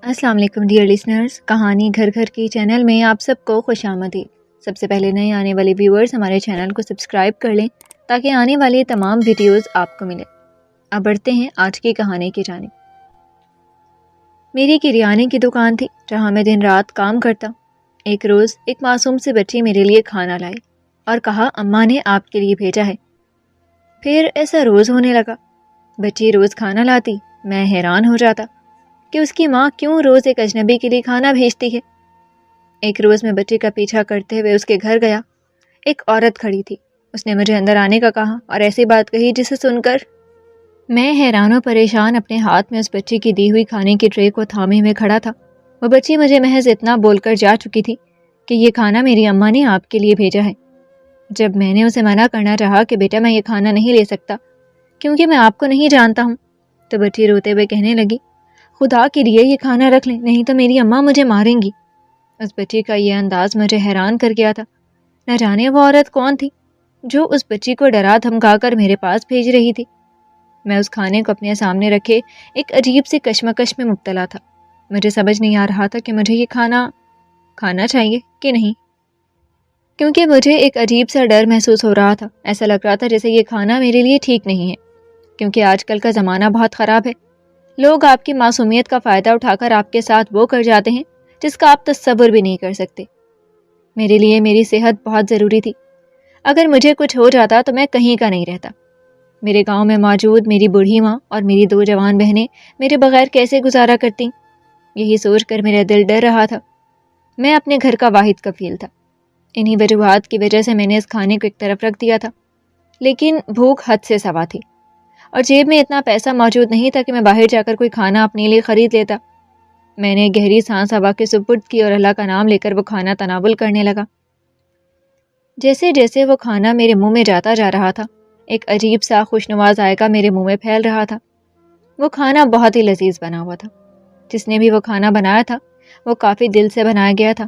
السلام علیکم dear listeners, کہانی گھر گھر کی چینل میں آپ سب کو خوش آمدید۔ سب سے پہلے نئے آنے والے ویورز ہمارے چینل کو سبسکرائب کر لیں تاکہ آنے والی تمام ویڈیوز آپ کو ملیں۔ اب بڑھتے ہیں آج کی کہانی کی جانب۔ میری کریانے کی دکان تھی جہاں میں دن رات کام کرتا۔ ایک روز ایک معصوم سی بچی میرے لیے کھانا لائی اور کہا اماں نے آپ کے لیے بھیجا ہے۔ پھر ایسا روز ہونے لگا۔ بچی روز کھانا لاتی، میں حیران ہو جاتا کہ اس کی ماں کیوں روز ایک اجنبی کے لیے کھانا بھیجتی ہے۔ ایک روز میں بچی کا پیچھا کرتے ہوئے اس کے گھر گیا۔ ایک عورت کھڑی تھی، اس نے مجھے اندر آنے کا کہا اور ایسی بات کہی جسے سن کر میں حیران و پریشان اپنے ہاتھ میں اس بچی کی دی ہوئی کھانے کی ٹرے کو تھامے ہوئے کھڑا تھا۔ وہ بچی مجھے محض اتنا بول کر جا چکی تھی کہ یہ کھانا میری اماں نے آپ کے لیے بھیجا ہے۔ جب میں نے اسے منع کرنا چاہا کہ بیٹا میں یہ کھانا نہیں لے سکتا کیونکہ میں آپ کو نہیں جانتا ہوں، تو بچی روتے ہوئے کہنے لگی خدا کے لیے یہ کھانا رکھ لیں، نہیں تو میری اماں مجھے ماریں گی۔ اس بچی کا یہ انداز مجھے حیران کر گیا تھا۔ نہ جانے وہ عورت کون تھی جو اس بچی کو ڈرا دھمکا کر میرے پاس بھیج رہی تھی۔ میں اس کھانے کو اپنے سامنے رکھے ایک عجیب سی کشمکش میں مبتلا تھا۔ مجھے سمجھ نہیں آ رہا تھا کہ مجھے یہ کھانا چاہیے کہ نہیں، کیونکہ مجھے ایک عجیب سا ڈر محسوس ہو رہا تھا۔ ایسا لگ رہا تھا جیسے یہ کھانا میرے لیے ٹھیک نہیں ہے، کیونکہ آج کل کا زمانہ بہت خراب ہے۔ لوگ آپ کی معصومیت کا فائدہ اٹھا کر آپ کے ساتھ وہ کر جاتے ہیں جس کا آپ تصور بھی نہیں کر سکتے۔ میرے لیے میری صحت بہت ضروری تھی۔ اگر مجھے کچھ ہو جاتا تو میں کہیں کا نہیں رہتا۔ میرے گاؤں میں موجود میری بوڑھی ماں اور میری 2 جوان بہنیں میرے بغیر کیسے گزارا کرتیں، یہی سوچ کر میرا دل ڈر رہا تھا۔ میں اپنے گھر کا واحد کفیل تھا۔ انہی وجوہات کی وجہ سے میں نے اس کھانے کو ایک طرف رکھ دیا تھا، لیکن بھوک حد سے سوا تھی اور جیب میں اتنا پیسہ موجود نہیں تھا کہ میں باہر جا کر کوئی کھانا اپنے لیے خرید لیتا۔ میں نے گہری سانس ہوا کے سپرد کی اور اللہ کا نام لے کر وہ کھانا تناول کرنے لگا۔ جیسے جیسے وہ کھانا میرے منہ میں جاتا جا رہا تھا، ایک عجیب سا خوشنما ذائقہ میرے منہ میں پھیل رہا تھا۔ وہ کھانا بہت ہی لذیذ بنا ہوا تھا۔ جس نے بھی وہ کھانا بنایا تھا وہ کافی دل سے بنایا گیا تھا۔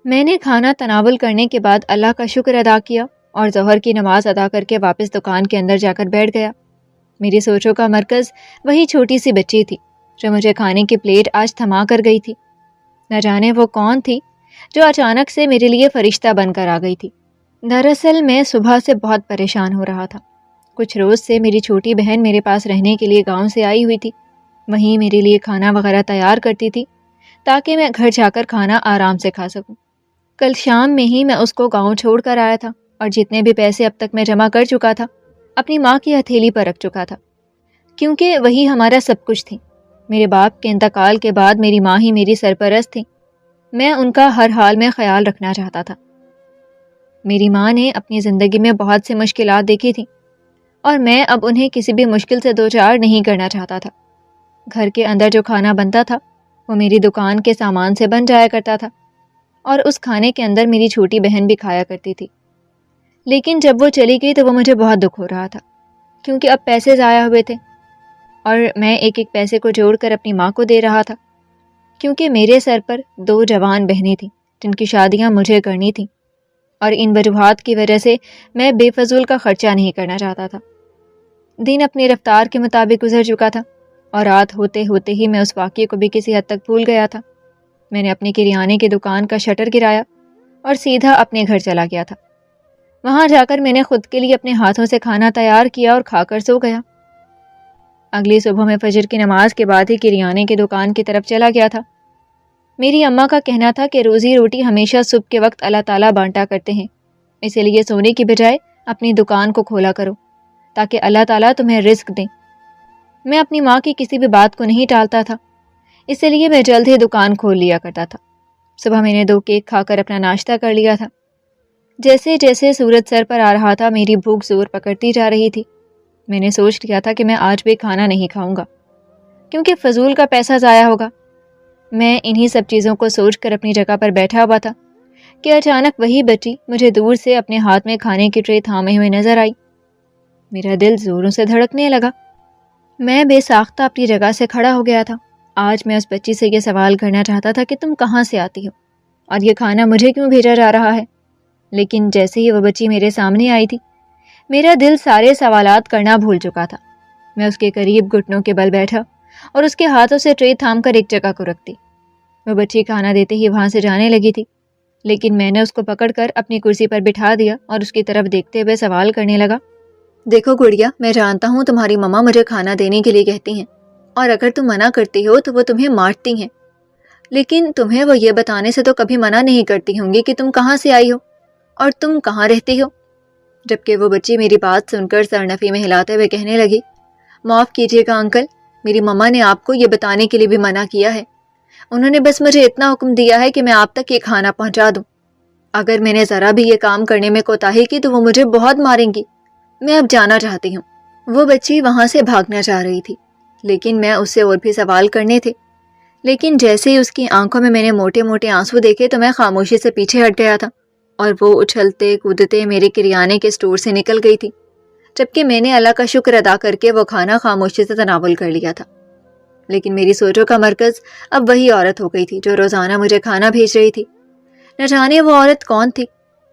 میں نے کھانا تناول کرنے کے بعد اللہ کا شکر ادا کیا اور ظہر کی نماز ادا کر کے واپس دکان کے اندر جا کر بیٹھ گیا۔ میری سوچوں کا مرکز وہی چھوٹی سی بچی تھی جو مجھے کھانے کی پلیٹ آج تھما کر گئی تھی۔ نہ جانے وہ کون تھی جو اچانک سے میرے لیے فرشتہ بن کر آ گئی تھی۔ دراصل میں صبح سے بہت پریشان ہو رہا تھا۔ کچھ روز سے میری چھوٹی بہن میرے پاس رہنے کے لیے گاؤں سے آئی ہوئی تھی۔ وہیں میرے لیے کھانا وغیرہ تیار کرتی تھی تاکہ میں گھر جا کر کھانا آرام سے کھا سکوں۔ کل شام میں ہی میں اس کو گاؤں چھوڑ کر آیا تھا اور جتنے بھی پیسے اب تک میں جمع کر چکا تھا اپنی ماں کی ہتھیلی پر رکھ چکا تھا، کیونکہ وہی ہمارا سب کچھ تھی۔ میرے باپ کے انتقال کے بعد میری ماں ہی میری سرپرست تھی۔ میں ان کا ہر حال میں خیال رکھنا چاہتا تھا۔ میری ماں نے اپنی زندگی میں بہت سی مشکلات دیکھی تھیں اور میں اب انہیں کسی بھی مشکل سے دوچار نہیں کرنا چاہتا تھا۔ گھر کے اندر جو کھانا بنتا تھا وہ میری دکان کے سامان سے بن جایا کرتا تھا اور اس کھانے کے اندر میری چھوٹی بہن بھی کھایا کرتی تھی۔ لیکن جب وہ چلی گئی تو وہ مجھے بہت دکھ ہو رہا تھا، کیونکہ اب پیسے ضائع ہوئے تھے اور میں ایک ایک پیسے کو جوڑ کر اپنی ماں کو دے رہا تھا، کیونکہ میرے سر پر 2 جوان بہنیں تھیں جن کی شادیاں مجھے کرنی تھیں، اور ان وجوہات کی وجہ سے میں بے فضول کا خرچہ نہیں کرنا چاہتا تھا۔ دن اپنی رفتار کے مطابق گزر چکا تھا اور رات ہوتے ہوتے ہی میں اس واقعے کو بھی کسی حد تک بھول گیا تھا۔ میں نے اپنی کریانے کی دکان کا شٹر گرایا اور سیدھا اپنے گھر چلا گیا تھا۔ وہاں جا کر میں نے خود کے لیے اپنے ہاتھوں سے کھانا تیار کیا اور کھا کر سو گیا۔ اگلی صبح میں فجر کی نماز کے بعد ہی کریانے کی دکان کی طرف چلا گیا تھا۔ میری اماں کا کہنا تھا کہ روزی روٹی ہمیشہ صبح کے وقت اللہ تعالیٰ بانٹا کرتے ہیں، اسی لیے سونے کی بجائے اپنی دکان کو کھولا کرو تاکہ اللہ تعالیٰ تمہیں رزق دیں۔ میں اپنی ماں کی کسی بھی بات کو نہیں ٹالتا تھا، اسی لیے میں جلد ہی دکان کھول لیا کرتا تھا۔ صبح میں نے 2 کیک کھا کر اپنا ناشتہ کر لیا تھا۔ جیسے جیسے سورج سر پر آ رہا تھا میری بھوک زور پکڑتی جا رہی تھی۔ میں نے سوچ لیا تھا کہ میں آج بھی کھانا نہیں کھاؤں گا کیونکہ فضول کا پیسہ ضائع ہوگا۔ میں انہی سب چیزوں کو سوچ کر اپنی جگہ پر بیٹھا ہوا تھا کہ اچانک وہی بچی مجھے دور سے اپنے ہاتھ میں کھانے کی ٹرے تھامے ہوئے نظر آئی۔ میرا دل زوروں سے دھڑکنے لگا۔ میں بے ساختہ اپنی جگہ سے کھڑا ہو گیا تھا۔ آج میں اس بچی سے یہ سوال کرنا چاہتا تھا کہ تم کہاں سے آتی ہو اور یہ کھانا مجھے کیوں بھیجا جا رہا ہے، لیکن جیسے ہی وہ بچی میرے سامنے آئی تھی میرا دل سارے سوالات کرنا بھول چکا تھا۔ میں اس کے قریب گھٹنوں کے بل بیٹھا اور اس کے ہاتھوں سے ٹرے تھام کر ایک جگہ کو رکھ دی۔ وہ بچی کھانا دیتے ہی وہاں سے جانے لگی تھی، لیکن میں نے اس کو پکڑ کر اپنی کرسی پر بٹھا دیا اور اس کی طرف دیکھتے ہوئے سوال کرنے لگا، دیکھو گڑیا، میں جانتا ہوں تمہاری ماما مجھے کھانا دینے کے لیے کہتی ہیں، اور اگر تم منع کرتی ہو تو وہ تمہیں مارتی ہیں، لیکن تمہیں وہ یہ بتانے سے تو کبھی منع نہیں کرتی ہوں گی کہ تم کہاں سے آئی ہو اور تم کہاں رہتی ہو۔ جبکہ وہ بچی میری بات سن کر سرنفی میں ہلاتے ہوئے کہنے لگی، معاف کیجیے گا انکل، میری ماما نے آپ کو یہ بتانے کے لیے بھی منع کیا ہے، انہوں نے بس مجھے اتنا حکم دیا ہے کہ میں آپ تک یہ کھانا پہنچا دوں، اگر میں نے ذرا بھی یہ کام کرنے میں کوتاہی کی تو وہ مجھے بہت ماریں گی، میں اب جانا چاہتی ہوں۔ وہ بچی وہاں سے بھاگنا چاہ رہی تھی، لیکن میں اس سے اور بھی سوال کرنے تھے، لیکن جیسے ہی اس کی آنکھوں میں نے موٹے موٹے آنسو دیکھے تو میں خاموشی سے پیچھے ہٹ گیا تھا، اور وہ اچھلتے کودتے میرے کریانے کے اسٹور سے نکل گئی تھی، جبکہ میں نے اللہ کا شکر ادا کر کے وہ کھانا خاموشی سے تناول کر لیا تھا۔ لیکن میری سوچوں کا مرکز اب وہی عورت ہو گئی تھی جو روزانہ مجھے کھانا بھیج رہی تھی۔ نہ جانے وہ عورت کون تھی،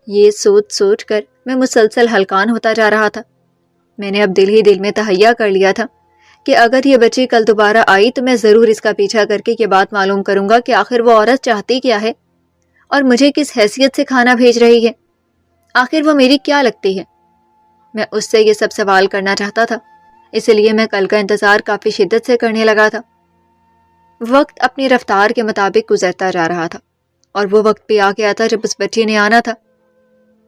یہ سوچ سوچ کر میں مسلسل ہلکان ہوتا جا رہا تھا۔ میں نے اب دل ہی دل میں تہیہ کر لیا تھا کہ اگر یہ بچی کل دوبارہ آئی تو میں ضرور اس کا پیچھا کر کے یہ بات معلوم کروں گا کہ آخر وہ عورت چاہتی کیا ہے اور مجھے کس حیثیت سے کھانا بھیج رہی ہے، آخر وہ میری کیا لگتی ہے۔ میں اس سے یہ سب سوال کرنا چاہتا تھا، اس لیے میں کل کا انتظار کافی شدت سے کرنے لگا تھا۔ وقت اپنی رفتار کے مطابق گزرتا جا رہا تھا، اور وہ وقت بھی آ گیا تھا جب اس بچی نے آنا تھا۔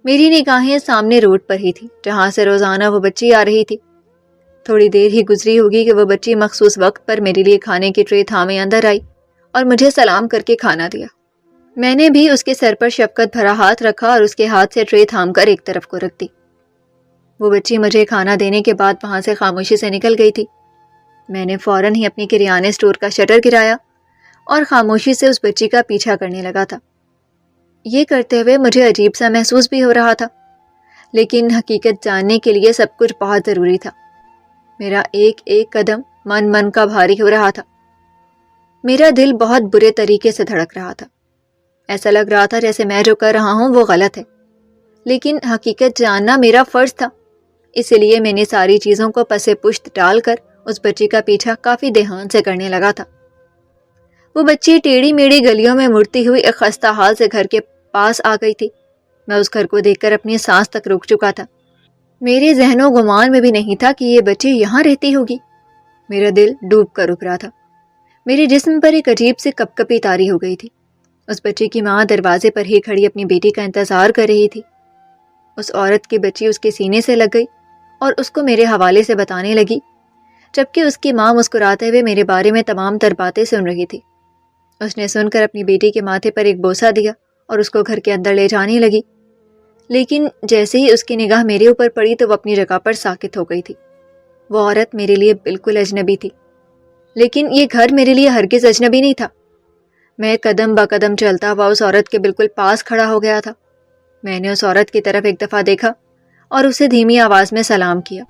میری نگاہیں سامنے روڈ پر ہی تھی جہاں سے روزانہ وہ بچی آ رہی تھی۔ تھوڑی دیر ہی گزری ہوگی کہ وہ بچی مخصوص وقت پر میرے لیے کھانے کی ٹرے تھامے اندر آئی اور مجھے سلام کر کے کھانا دیا۔ میں نے بھی اس کے سر پر شفقت بھرا ہاتھ رکھا اور اس کے ہاتھ سے ٹرے تھام کر ایک طرف کو رکھ دی۔ وہ بچی مجھے کھانا دینے کے بعد وہاں سے خاموشی سے نکل گئی تھی۔ میں نے فوراً ہی اپنی کریانے اسٹور کا شٹر گرایا اور خاموشی سے اس بچی کا پیچھا کرنے لگا تھا۔ یہ کرتے ہوئے مجھے عجیب سا محسوس بھی ہو رہا تھا، لیکن حقیقت جاننے کے لیے سب کچھ بہت ضروری تھا۔ میرا ایک ایک قدم من کا بھاری ہو رہا تھا، میرا دل بہت برے طریقے سے دھڑک رہا تھا۔ ایسا لگ رہا تھا جیسے میں جو کر رہا ہوں وہ غلط ہے، لیکن حقیقت جاننا میرا فرض تھا، اس لیے میں نے ساری چیزوں کو پسے پشت ڈال کر اس بچی کا پیچھا کافی دھیان سے کرنے لگا تھا۔ وہ بچی ٹیڑھی میڑھی گلیوں میں مڑتی ہوئی ایک خستہ حال سے گھر کے پاس آ گئی تھی۔ میں اس گھر کو دیکھ کر اپنی سانس تک روک چکا تھا۔ میرے ذہن و گمان میں بھی نہیں تھا کہ یہ بچی یہاں رہتی ہوگی۔ میرا دل ڈوب کر رک رہا تھا، میرے جسم پر ایک عجیب سی کپ کپی طاری ہو گئی تھی۔ اس بچی کی ماں دروازے پر ہی کھڑی اپنی بیٹی کا انتظار کر رہی تھی۔ اس عورت کی بچی اس کے سینے سے لگ گئی اور اس کو میرے حوالے سے بتانے لگی، جبکہ اس کی ماں مسکراتے ہوئے میرے بارے میں تمام تر باتیں سن رہی تھی۔ اس نے سن کر اپنی بیٹی کے ماتھے پر ایک بوسہ دیا اور اس کو گھر کے اندر لے جانے لگی، لیکن جیسے ہی اس کی نگاہ میرے اوپر پڑی تو وہ اپنی جگہ پر ساکت ہو گئی تھی۔ وہ عورت میرے لیے بالکل اجنبی تھی، لیکن یہ گھر میرے لیے ہرگز اجنبی نہیں تھا۔ میں قدم با قدم چلتا ہوا اس عورت کے بالکل پاس کھڑا ہو گیا تھا۔ میں نے اس عورت کی طرف ایک دفعہ دیکھا اور اسے دھیمی آواز میں سلام کیا،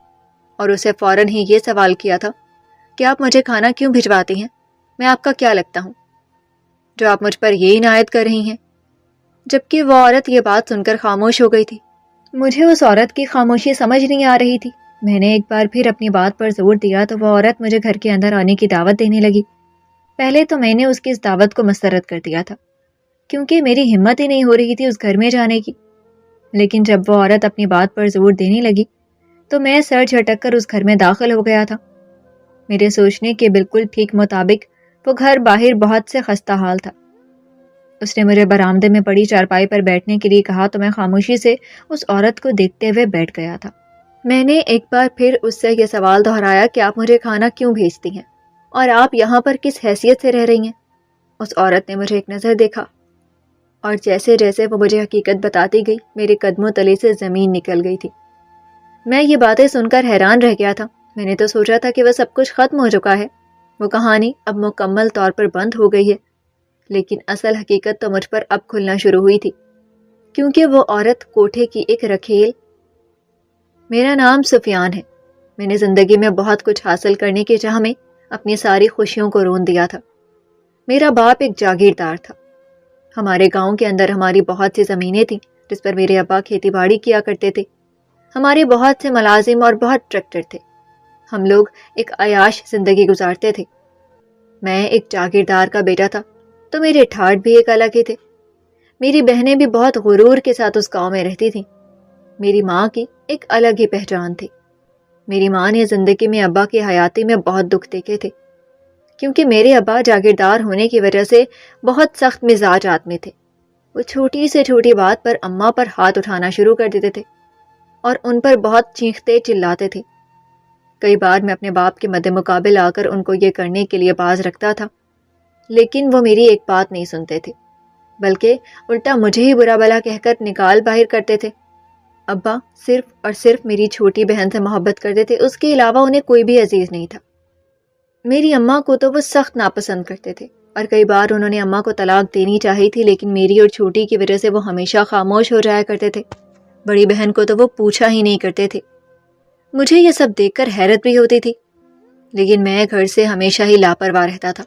اور اسے فوراً ہی یہ سوال کیا تھا کہ آپ مجھے کھانا کیوں بھجواتی ہیں؟ میں آپ کا کیا لگتا ہوں جو آپ مجھ پر یہ عنایت کر رہی ہیں؟ جبکہ وہ عورت یہ بات سن کر خاموش ہو گئی تھی۔ مجھے اس عورت کی خاموشی سمجھ نہیں آ رہی تھی۔ میں نے ایک بار پھر اپنی بات پر زور دیا تو وہ عورت مجھے گھر کے اندر آنے کی دعوت دینے لگی۔ پہلے تو میں نے اس کی اس دعوت کو مسترد کر دیا تھا، کیونکہ میری ہمت ہی نہیں ہو رہی تھی اس گھر میں جانے کی، لیکن جب وہ عورت اپنی بات پر زور دینے لگی تو میں سر جھٹک کر اس گھر میں داخل ہو گیا تھا۔ میرے سوچنے کے بالکل ٹھیک مطابق وہ گھر باہر بہت سے خستہ حال تھا۔ اس نے مجھے برآمدے میں پڑی چارپائی پر بیٹھنے کے لیے کہا تو میں خاموشی سے اس عورت کو دیکھتے ہوئے بیٹھ گیا تھا۔ میں نے ایک بار پھر اس سے یہ سوال دہرایا کہ آپ مجھے کھانا کیوں بھیجتی ہیں اور آپ یہاں پر کس حیثیت سے رہ رہی ہیں؟ اس عورت نے مجھے ایک نظر دیکھا اور جیسے جیسے وہ مجھے حقیقت بتاتی گئی میرے قدموں تلے سے زمین نکل گئی تھی۔ میں یہ باتیں سن کر حیران رہ گیا تھا۔ میں نے تو سوچا تھا کہ وہ سب کچھ ختم ہو چکا ہے، وہ کہانی اب مکمل طور پر بند ہو گئی ہے، لیکن اصل حقیقت تو مجھ پر اب کھلنا شروع ہوئی تھی، کیونکہ وہ عورت کوٹھے کی ایک رکھیل۔ میرا نام سفیان ہے۔ میں نے زندگی میں بہت کچھ حاصل کرنے کی چاہ میں اپنی ساری خوشیوں کو رون دیا تھا۔ میرا باپ ایک جاگیردار تھا۔ ہمارے گاؤں کے اندر ہماری بہت سی زمینیں تھیں جس پر میرے ابا کھیتی باڑی کیا کرتے تھے۔ ہمارے بہت سے ملازم اور بہت ٹریکٹر تھے۔ ہم لوگ ایک عیاش زندگی گزارتے تھے۔ میں ایک جاگیردار کا بیٹا تھا تو میرے ٹھاٹ بھی ایک الگ ہی تھے۔ میری بہنیں بھی بہت غرور کے ساتھ اس گاؤں میں رہتی تھیں۔ میری ماں کی ایک الگ ہی پہچان تھی۔ میری ماں نے زندگی میں ابا کی حیاتی میں بہت دکھ دیکھے تھے، کیونکہ میرے ابا جاگیردار ہونے کی وجہ سے بہت سخت مزاج آدمی تھے۔ وہ چھوٹی سے چھوٹی بات پر اماں پر ہاتھ اٹھانا شروع کر دیتے تھے اور ان پر بہت چیختے چلاتے تھے۔ کئی بار میں اپنے باپ کے مد مقابل آ کر ان کو یہ کرنے کے لیے باز رکھتا تھا، لیکن وہ میری ایک بات نہیں سنتے تھے، بلکہ الٹا مجھے ہی برا بلا کہہ کر نکال باہر کرتے تھے۔ ابا صرف اور صرف میری چھوٹی بہن سے محبت کرتے تھے، اس کے علاوہ انہیں کوئی بھی عزیز نہیں تھا۔ میری اماں کو تو وہ سخت ناپسند کرتے تھے اور کئی بار انہوں نے اماں کو طلاق دینی چاہی تھی، لیکن میری اور چھوٹی کی وجہ سے وہ ہمیشہ خاموش ہو جایا کرتے تھے۔ بڑی بہن کو تو وہ پوچھا ہی نہیں کرتے تھے۔ مجھے یہ سب دیکھ کر حیرت بھی ہوتی تھی، لیکن میں گھر سے ہمیشہ ہی لاپرواہ رہتا تھا،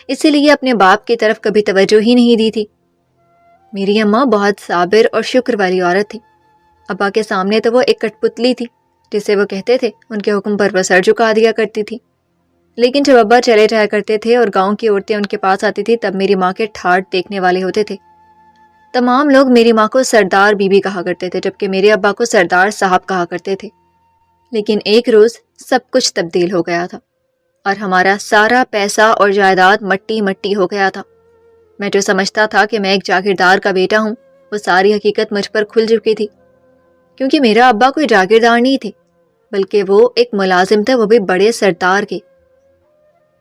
اسی لیے اپنے باپ کی طرف کبھی توجہ ہی نہیں دی تھی۔ میری اماں بہت صابر اور شکر والی عورت تھی۔ ابا کے سامنے تو وہ ایک کٹ پتلی تھی، جسے وہ کہتے تھے ان کے حکم پر وہ سر جھکا دیا کرتی تھی۔ لیکن جب ابا چلے جایا کرتے تھے اور گاؤں کی عورتیں ان کے پاس آتی تھی، تب میری ماں کے ٹھاٹ دیکھنے والے ہوتے تھے۔ تمام لوگ میری ماں کو سردار بی بی کہا کرتے تھے، جبکہ میرے ابا کو سردار صاحب کہا کرتے تھے۔ لیکن ایک روز سب کچھ تبدیل ہو گیا تھا اور ہمارا سارا پیسہ اور جائیداد مٹی مٹی ہو گیا تھا۔ میں جو سمجھتا تھا کہ میں ایک جاگیردار کا بیٹا ہوں، وہ ساری حقیقت مجھ پر کھل چکی تھی، کیونکہ میرا ابا کوئی جاگیردار نہیں تھے، بلکہ وہ ایک ملازم تھے، وہ بھی بڑے سردار کے۔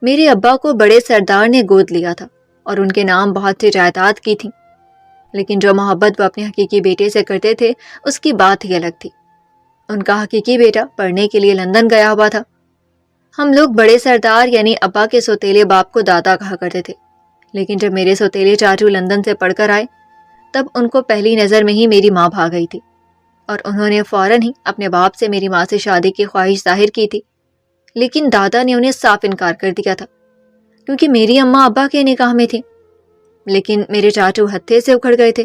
میرے ابا کو بڑے سردار نے گود لیا تھا اور ان کے نام بہت سی جائیداد کی تھی، لیکن جو محبت وہ اپنے حقیقی بیٹے سے کرتے تھے اس کی بات ہی الگ تھی۔ ان کا حقیقی بیٹا پڑھنے کے لیے لندن گیا ہوا تھا۔ ہم لوگ بڑے سردار یعنی ابا کے سوتیلے باپ کو دادا کہا کرتے تھے، لیکن جب میرے سوتیلے چاچو لندن سے پڑھ کر آئے، تب ان کو پہلی نظر میں ہی میری ماں بھا گئی تھی اور انہوں نے فوراً ہی اپنے باپ سے میری ماں سے شادی کی خواہش ظاہر کی تھی۔ لیکن دادا نے انہیں صاف انکار کر دیا تھا، کیونکہ میری اماں ابا کے نکاح میں تھی۔ لیکن میرے چاچو ہتھے سے اکھڑ گئے تھے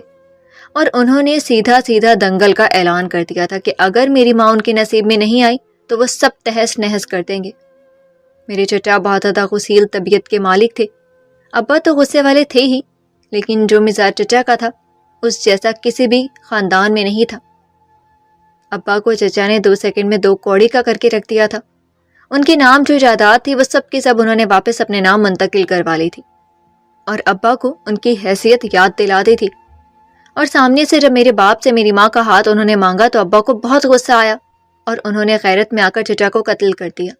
اور انہوں نے سیدھا سیدھا دنگل کا اعلان کر دیا تھا کہ اگر میری ماں ان کے نصیب میں نہیں آئی تو وہ سب تہس نہس کر دیں گے۔ میرے چچا بہت زیادہ غصیل طبیعت کے مالک تھے۔ ابا تو غصے والے تھے ہی، لیکن جو مزاج چچا کا تھا اس جیسا کسی بھی خاندان میں نہیں تھا۔ ابا کو چچا نے 2 سیکنڈ میں 2 کوڑی کا کر کے رکھ دیا تھا۔ ان کے نام جو جائیداد تھی وہ سب کی سب انہوں نے واپس اپنے نام منتقل کروا لی تھی، اور ابا کو ان کی حیثیت یاد دلا دی تھی۔ اور سامنے سے جب میرے باپ سے میری ماں کا ہاتھ انہوں نے مانگا تو ابا کو بہت غصہ آیا اور انہوں نے غیرت میں آ کر چچا کو قتل کر دیا۔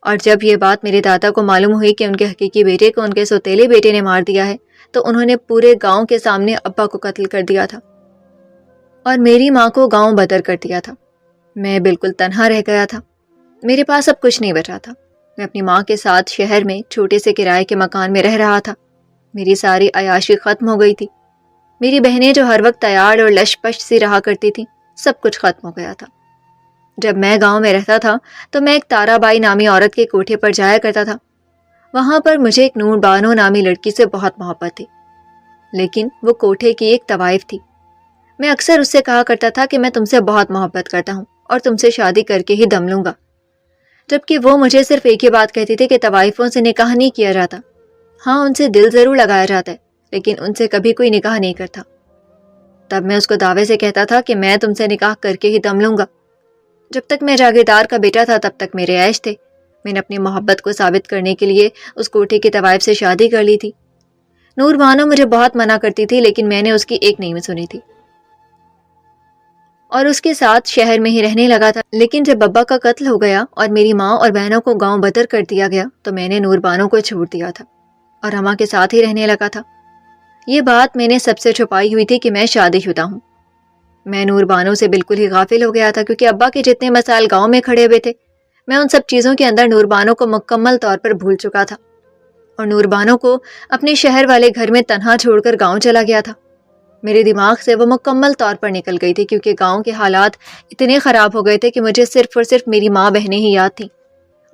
اور جب یہ بات میرے دادا کو معلوم ہوئی کہ ان کے حقیقی بیٹے کو ان کے سوتیلے بیٹے نے مار دیا ہے، تو انہوں نے پورے گاؤں کے سامنے ابا کو قتل کر دیا تھا اور میری ماں کو گاؤں بدر کر دیا تھا۔ میں بالکل تنہا رہ گیا تھا، میرے پاس اب کچھ نہیں بچا تھا۔ میں اپنی ماں کے ساتھ شہر میں چھوٹے سے کرائے کے مکان میں رہ رہا تھا۔ میری ساری عیاشی ختم ہو گئی تھی۔ میری بہنیں جو ہر وقت تیار اور لش پش سی رہا کرتی تھیں، سب کچھ ختم ہو گیا تھا۔ جب میں گاؤں میں رہتا تھا تو میں ایک تارا بائی نامی عورت کے کوٹھے پر جایا کرتا تھا۔ وہاں پر مجھے ایک نور بانو نامی لڑکی سے بہت محبت تھی، لیکن وہ کوٹھے کی ایک طوائف تھی۔ میں اکثر اس سے کہا کرتا تھا کہ میں تم سے بہت محبت کرتا ہوں اور تم سے شادی کر کے ہی دم لوں گا، جبکہ وہ مجھے صرف ایک ہی بات کہتی تھی کہ طوائفوں سے نکاح نہیں کیا جاتا۔ ہاں، ان سے دل ضرور لگایا جاتا ہے، لیکن ان سے کبھی کوئی نکاح نہیں کرتا۔ تب میں اس کو دعوے سے کہتا تھا کہ میں تم سے نکاح کر کے ہی دم لوں گا۔ جب تک میں جاگیردار کا بیٹا تھا تب تک میرے عیش تھے۔ میں نے اپنی محبت کو ثابت کرنے کے لیے اس کوٹھے کی طوائف سے شادی کر لی تھی۔ نور بانو مجھے بہت منع کرتی تھی، لیکن میں نے اس کی ایک نہیں سنی تھی اور اس کے ساتھ شہر میں ہی رہنے لگا تھا۔ لیکن جب ابا کا قتل ہو گیا اور میری ماں اور بہنوں کو گاؤں بدر کر دیا گیا تو میں نے نور بانو کو چھوڑ دیا تھا اور اماں کے ساتھ ہی رہنے لگا تھا۔ یہ بات میں نے سب سے چھپائی ہوئی تھی کہ میں شادی شدہ ہوں۔ میں نور بانو سے بالکل ہی غافل ہو گیا تھا، کیونکہ ابا کے جتنے مسائل گاؤں میں کھڑے ہوئے تھے میں ان سب چیزوں کے اندر نور بانو کو مکمل طور پر بھول چکا تھا، اور نور بانو کو اپنے شہر والے گھر میں تنہا چھوڑ کر گاؤں چلا گیا تھا۔ میرے دماغ سے وہ مکمل طور پر نکل گئی تھی، کیونکہ گاؤں کے حالات اتنے خراب ہو گئے تھے کہ مجھے صرف اور صرف میری ماں بہنیں ہی یاد تھیں۔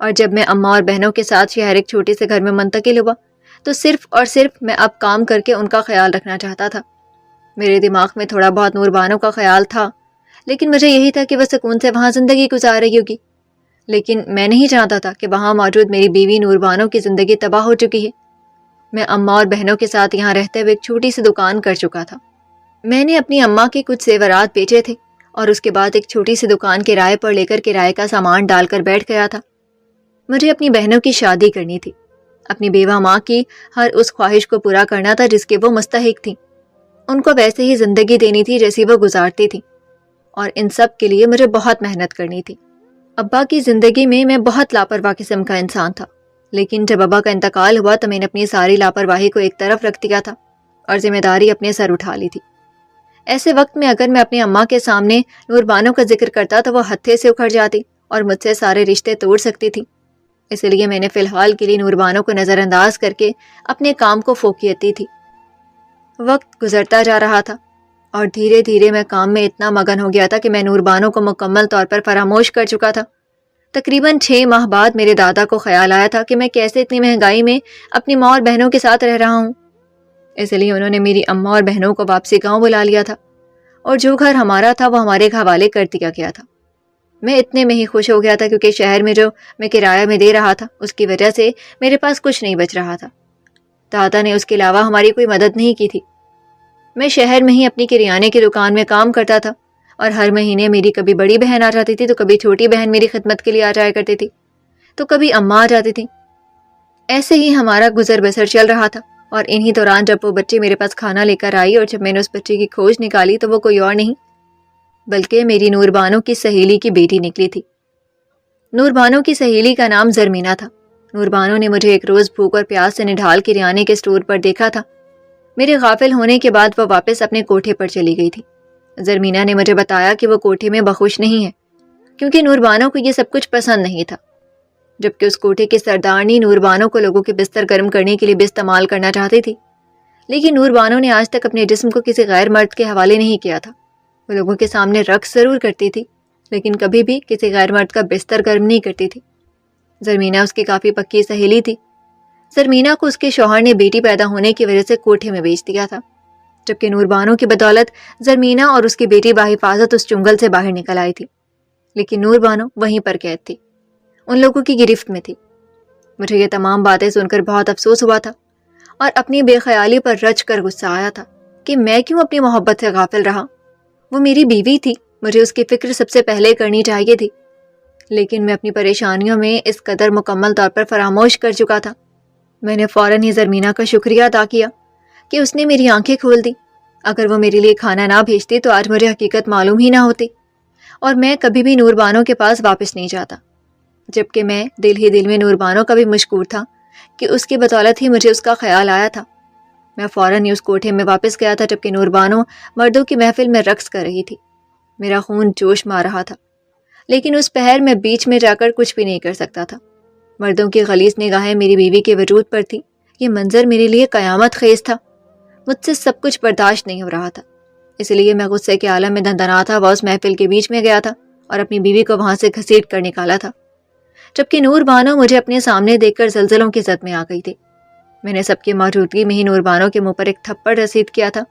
اور جب میں اماں اور بہنوں کے ساتھ شہر ایک چھوٹے سے گھر میں منتقل ہوا تو صرف اور صرف میں اب کام کر کے ان کا خیال رکھنا چاہتا تھا۔ میرے دماغ میں تھوڑا بہت نور بانو کا خیال تھا، لیکن مجھے یہی تھا کہ وہ سکون سے وہاں زندگی گزار رہی ہوگی۔ لیکن میں نہیں جانتا تھا کہ وہاں موجود میری بیوی نور بانو کی زندگی تباہ ہو چکی ہے۔ میں اماں اور بہنوں کے ساتھ یہاں رہتے ہوئے ایک چھوٹی سی دکان کر چکا تھا۔ میں نے اپنی اماں کے کچھ زیورات بیچے تھے اور اس کے بعد ایک چھوٹی سی دکان کرائے پر لے کر کرائے کا سامان ڈال کر بیٹھ گیا تھا۔ مجھے اپنی بہنوں کی شادی کرنی تھی، اپنی بیوہ ماں کی ہر اس خواہش کو پورا کرنا تھا جس کے وہ مستحق تھیں۔ ان کو ویسے ہی زندگی دینی تھی جیسی وہ گزارتی تھی، اور ان سب کے لیے مجھے بہت محنت کرنی تھی۔ ابا کی زندگی میں بہت لاپرواہ قسم کا انسان تھا، لیکن جب ابا کا انتقال ہوا تو میں نے اپنی ساری لاپرواہی کو ایک طرف رکھ دیا تھا اور ذمہ داری اپنے سر اٹھا لی تھی۔ ایسے وقت میں اگر میں اپنی اماں کے سامنے نور بانو کا ذکر کرتا تو وہ ہتھے سے اکھڑ جاتی اور مجھ سے سارے رشتے توڑ سکتی تھی۔ اس لیے میں نے فی الحال کے لیے نور بانو کو نظر انداز کر کے اپنے کام کو فوقیت دی تھی۔ وقت گزرتا جا رہا تھا اور دھیرے دھیرے میں کام میں اتنا مگن ہو گیا تھا کہ میں نور بانو کو مکمل طور پر فراموش کر چکا تھا۔ تقریباً 6 ماہ بعد میرے دادا کو خیال آیا تھا کہ میں کیسے اتنی مہنگائی میں اپنی ماں اور بہنوں کے ساتھ رہ رہا ہوں۔ اس لیے انہوں نے میری اماں اور بہنوں کو واپسی گاؤں بلا لیا تھا، اور جو گھر ہمارا تھا وہ ہمارے حوالے کر دیا گیا تھا۔ میں اتنے میں ہی خوش ہو گیا تھا کیونکہ شہر میں جو میں کرایہ میں دے رہا تھا اس کی وجہ سے میرے پاس کچھ نہیں بچ رہا تھا۔ دادا نے اس کے علاوہ ہماری کوئی مدد نہیں کی تھی۔ میں شہر میں ہی اپنی کریانے کی دکان میں کام کرتا تھا، اور ہر مہینے میری کبھی بڑی بہن آ جاتی تھی تو کبھی چھوٹی بہن میری خدمت کے لیے آ جایا کرتی تھی، تو کبھی اماں آ جاتی تھی۔ ایسے ہی ہمارا گزر بسر چل رہا تھا، اور انہی دوران جب وہ بچی میرے پاس کھانا لے کر آئی اور جب میں نے اس بچی کی کھوج نکالی تو وہ کوئی اور نہیں بلکہ میری نور بانو کی سہیلی کی بیٹی نکلی تھی۔ نور بانو کی سہیلی کا نام زرمینہ تھا۔ نور بانو نے مجھے ایک روز بھوک اور پیاس سے نڈھال کریانے کے اسٹور پر دیکھا تھا۔ میرے غافل ہونے کے بعد وہ واپس اپنے کوٹھے پر چلی گئی تھی۔ زرمینہ نے مجھے بتایا کہ وہ کوٹھے میں بخوش نہیں ہے کیونکہ نور بانو کو یہ سب کچھ پسند نہیں تھا، جبکہ اس کوٹھے کی سردارنی نور بانو کو لوگوں کے بستر گرم کرنے کے لیے بھی استعمال کرنا چاہتی تھی۔ لیکن نور بانو نے آج تک اپنے جسم کو کسی غیر مرد کے حوالے نہیں کیا تھا۔ وہ لوگوں کے سامنے رقص ضرور کرتی تھی، لیکن کبھی بھی کسی غیر مرد کا بستر گرم نہیں کرتی تھی۔ زرمینہ اس کی کافی پکی سہیلی تھی۔ زرمینہ کو اس کے شوہر نے بیٹی پیدا ہونے کی وجہ سے کوٹھے میں بیچ دیا تھا، جبکہ نور بانو کی بدولت زرمینہ اور اس کی بیٹی باحفاظت اس چنگل سے باہر نکل آئی تھی، لیکن نور بانو وہیں پر قید تھی، ان لوگوں کی گرفت میں تھی۔ مجھے یہ تمام باتیں سن کر بہت افسوس ہوا تھا اور اپنی بے خیالی پر رچ کر غصہ آیا تھا کہ میں کیوں اپنی محبت سے غافل رہا۔ وہ میری بیوی تھی، مجھے اس کی فکر سب سے پہلے کرنی چاہیے تھی، لیکن میں اپنی پریشانیوں میں اس قدر مکمل طور پر فراموش کر چکا تھا۔ میں نے فوراً ہی زرمینہ کا شکریہ ادا کیا کہ اس نے میری آنکھیں کھول دی۔ اگر وہ میرے لیے کھانا نہ بھیجتی تو آج مجھے حقیقت معلوم ہی نہ ہوتی، اور میں کبھی بھی نور بانو کے پاس واپس نہیں جاتا، جبکہ میں دل ہی دل میں نور بانو کا بھی مشکور تھا کہ اس کی بدولت ہی مجھے اس کا خیال آیا تھا۔ میں فوراً ہی اس کوٹھے میں واپس گیا تھا جبکہ نور بانو مردوں کی محفل میں رقص کر رہی تھی۔ میرا خون جوش مار رہا تھا، لیکن اس پہر میں بیچ میں جا کر کچھ بھی نہیں کر سکتا تھا۔ مردوں کی غلیظ نگاہیں میری بیوی کے وجود پر تھی۔ یہ منظر میرے لیے قیامت خیز تھا۔ مجھ سے سب کچھ برداشت نہیں ہو رہا تھا، اس لیے میں غصے کے عالم میں دھندناتا ہوا اس محفل کے بیچ میں گیا تھا اور اپنی بیوی کو وہاں سے گھسیٹ کر نکالا تھا، جبکہ نور بانو مجھے اپنے سامنے دیکھ کر زلزلوں کی زد میں آ گئی تھی۔ میں نے سب کی موجودگی میں ہی نور بانو کے منہ پر ایک تھپڑ رسید کیا تھا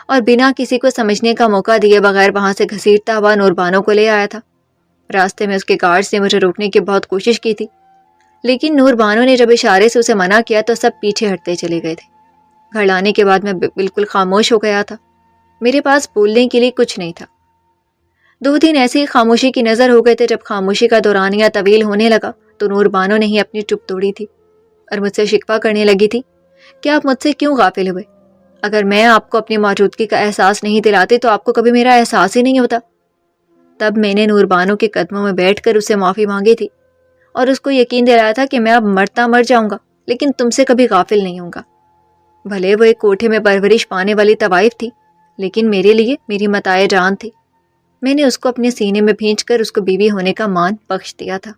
اور بنا کسی کو سمجھنے کا موقع دیے بغیر وہاں سے گھسیٹتا ہوا نور بانو کو لے آیا تھا۔ راستے میں اس کے گارڈز نے مجھے روکنے کی بہت کوشش کی تھی، لیکن نور بانو نے جب اشارے سے اسے منع کیا تو سب پیچھے ہٹتے چلے گئے تھے۔ گھر لانے کے بعد میں بالکل خاموش ہو گیا تھا، میرے پاس بولنے کے لیے کچھ نہیں تھا۔ 2 دن ایسی ہی خاموشی کی نظر ہو گئے تھے۔ جب خاموشی کا دورانیہ طویل ہونے لگا تو نور بانو نے ہی اپنی چپ توڑی تھی اور مجھ سے شکوہ کرنے لگی تھی کہ آپ مجھ سے کیوں غافل ہوئے؟ اگر میں آپ کو اپنی موجودگی کا احساس نہیں دلاتی تو آپ کو کبھی میرا احساس ہی نہیں ہوتا۔ تب میں نے نور بانو کے قدموں میں بیٹھ کر اس سے معافی مانگی تھی اور اس کو یقین دلایا تھا کہ میں اب مرتا مر جاؤں گا لیکن تم سے کبھی غافل نہیں ہوں گا۔ بھلے وہ ایک کوٹھے میں پرورش پانے والی طوائف تھی، لیکن میرے لیے میری متاع جان تھی۔ میں نے اس کو اپنے سینے میں بھینچ کر اس کو بیوی ہونے کا مان بخش دیا تھا۔